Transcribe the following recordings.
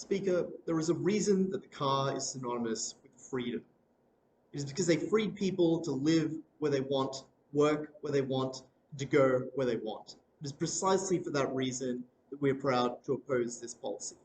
Speaker, there is a reason that the car is synonymous with freedom. It is because they freed people to live where they want, work where they want, to go where they want. It is precisely for that reason that we are proud to oppose this policy.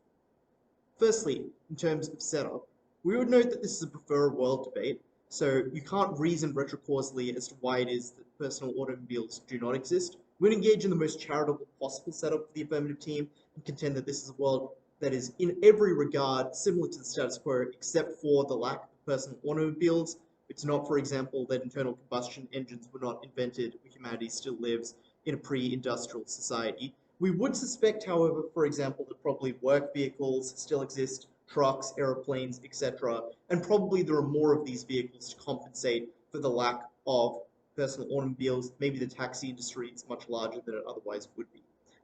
Firstly, in terms of setup, we would note that this is a prefer a world debate, so you can't reason retrocausally as to why it is that personal automobiles do not exist. We'd engage in the most charitable possible setup for the affirmative team and contend that this is a world that is in every regard similar to the status quo except for the lack of personal automobiles. It's not, for example, that internal combustion engines were not invented when humanity still lives in a pre-industrial society. We would suspect, however, for example, that probably work vehicles still exist, trucks, aeroplanes, etc., and probably there are more of these vehicles to compensate for the lack of personal automobiles. Maybe the taxi industry is much larger than it otherwise would be.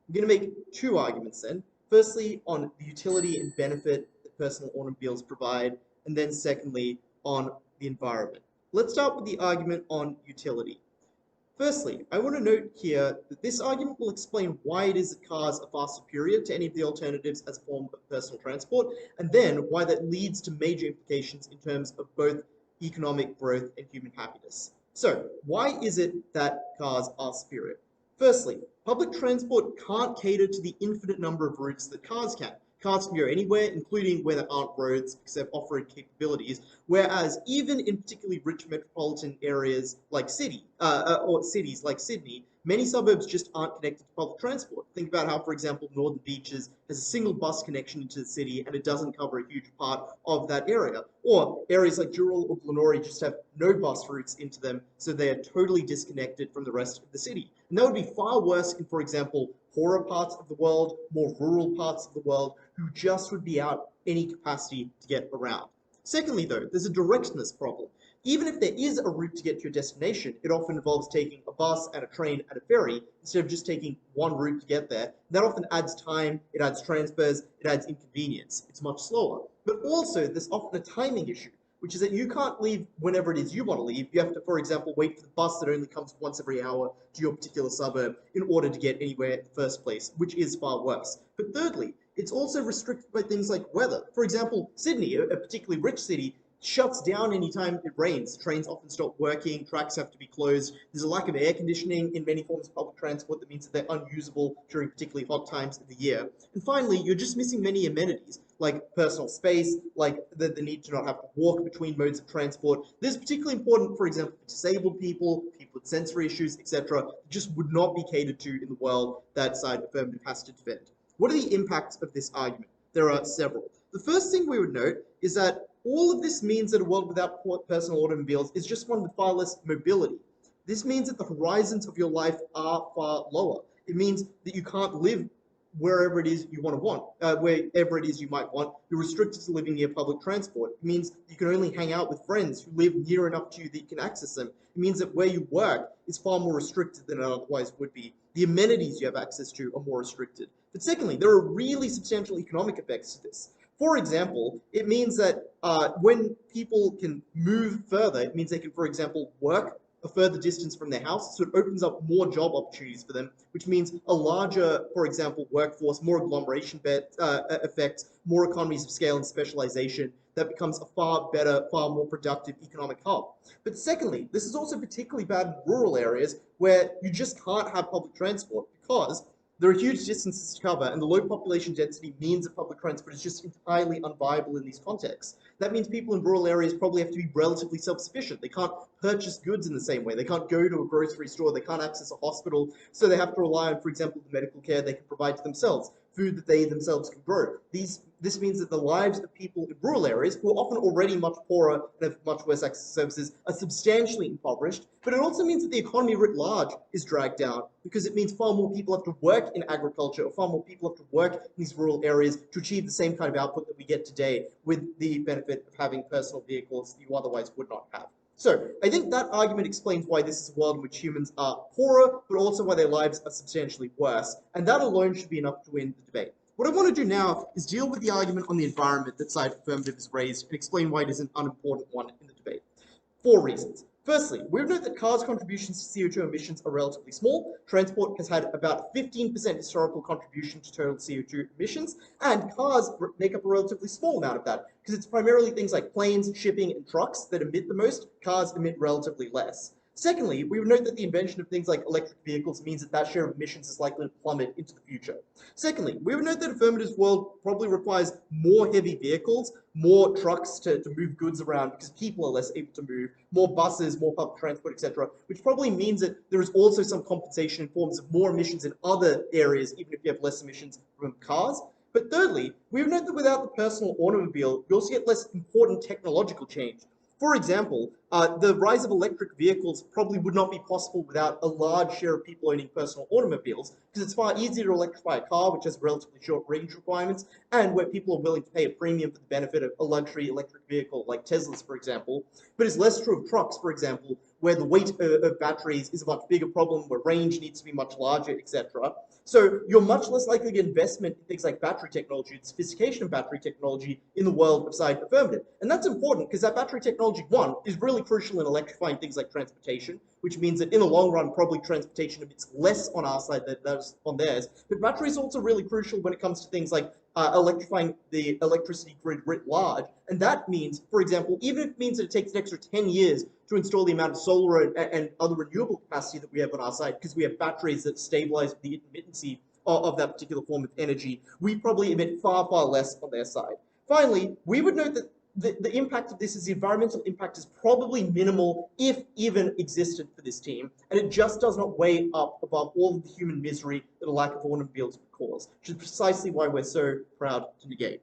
I'm going to make two arguments then. Firstly, on the utility and benefit that personal automobiles provide, and then secondly, on the environment. Let's start with the argument on utility. Firstly, I want to note here that this argument will explain why it is that cars are far superior to any of the alternatives as a form of personal transport, and then why that leads to major implications in terms of both economic growth and human happiness. So, why is it that cars are superior? Firstly, public transport can't cater to the infinite number of routes that cars can. Cars can go anywhere, including where there aren't roads, because they have off-road capabilities. Whereas even in particularly rich metropolitan areas like or cities like Sydney, many suburbs just aren't connected to public transport. Think about how, for example, Northern Beaches has a single bus connection into the city, and it doesn't cover a huge part of that area. Or areas like Dural or Glenorchy just have no bus routes into them, so they are totally disconnected from the rest of the city. And that would be far worse in, for example, poorer parts of the world, more rural parts of the world, who just would be out any capacity to get around. Secondly, though, there's a directness problem. Even if there is a route to get to your destination, it often involves taking a bus and a train and a ferry instead of just taking one route to get there. That often adds time, it adds transfers, it adds inconvenience. It's much slower. But also, there's often a timing issue, which is that you can't leave whenever it is you want to leave. You have to, for example, wait for the bus that only comes once every hour to your particular suburb in order to get anywhere in the first place, which is far worse. But thirdly, it's also restricted by things like weather. For example, Sydney, a particularly rich city, shuts down anytime it rains. Trains often stop working, tracks have to be closed. There's a lack of air conditioning in many forms of public transport that means that they're unusable during particularly hot times of the year. And finally, you're just missing many amenities, like personal space, like the need to not have to walk between modes of transport. This is particularly important, for example, for disabled people, people with sensory issues, etc., just would not be catered to in the world that side affirmative has to defend. What are the impacts of this argument? There are several. The first thing we would note is that all of this means that a world without personal automobiles is just one with far less mobility. This means that the horizons of your life are far lower. It means that you can't live wherever it is you wherever it is you might want. You're restricted to living near public transport. It means you can only hang out with friends who live near enough to you that you can access them. It means that where you work is far more restricted than it otherwise would be. The amenities you have access to are more restricted. But secondly, there are really substantial economic effects to this. For example, it means that when people can move further, it means they can, for example, work a further distance from their house, so it opens up more job opportunities for them, which means a larger, for example, workforce, more agglomeration effects, more economies of scale and specialization that becomes a far better, far more productive economic hub. But secondly, this is also particularly bad in rural areas where you just can't have public transport because there are huge distances to cover, and the low population density means that public transport is just entirely unviable in these contexts. That means people in rural areas probably have to be relatively self-sufficient. They can't purchase goods in the same way. They can't go to a grocery store. They can't access a hospital. So they have to rely on, for example, the medical care they can provide to themselves, food that they themselves can grow. This means that the lives of people in rural areas, who are often already much poorer and have much worse access to services, are substantially impoverished. But it also means that the economy writ large is dragged down because it means far more people have to work in agriculture, or far more people have to work in these rural areas to achieve the same kind of output that we get today with the benefit of having personal vehicles you otherwise would not have. So I think that argument explains why this is a world in which humans are poorer, but also why their lives are substantially worse. And that alone should be enough to win the debate. What I want to do now is deal with the argument on the environment that side affirmative has raised and explain why it is an unimportant one in the debate. 4 reasons. Firstly, we would note that cars' contributions to CO2 emissions are relatively small. Transport has had about 15% historical contribution to total CO2 emissions, and cars make up a relatively small amount of that, because it's primarily things like planes, shipping, and trucks that emit the most. Cars emit relatively less. Secondly, we would note that the invention of things like electric vehicles means that share of emissions is likely to plummet into the future. Secondly, we would note that Affirmative's world probably requires more heavy vehicles, more trucks to move goods around because people are less able to move, more buses, more public transport, etc., which probably means that there is also some compensation in forms of more emissions in other areas, even if you have less emissions from cars. But thirdly, we would note that without the personal automobile, we also get less important technological change. For example, the rise of electric vehicles probably would not be possible without a large share of people owning personal automobiles, because it's far easier to electrify a car, which has relatively short range requirements, and where people are willing to pay a premium for the benefit of a luxury electric vehicle, like Teslas, for example. But it's less true of trucks, for example, where the weight of batteries is a much bigger problem, where range needs to be much larger, etc. So you're much less likely to get investment in things like battery technology and sophistication of battery technology in the world of side affirmative. And that's important because that battery technology, one, is really crucial in electrifying things like transportation, which means that in the long run, probably transportation emits less on our side than does on theirs. But battery is also really crucial when it comes to things like electrifying the electricity grid writ large. And that means, for example, even if it means that it takes an extra 10 years to install the amount of solar and other renewable capacity that we have on our side, because we have batteries that stabilize the intermittency of that particular form of energy, we probably emit far, far less on their side. Finally, we would note that the impact of this is the environmental impact is probably minimal, if even existent for this team, and it just does not weigh up above all of the human misery that a lack of automobiles would cause, which is precisely why we're so proud to negate.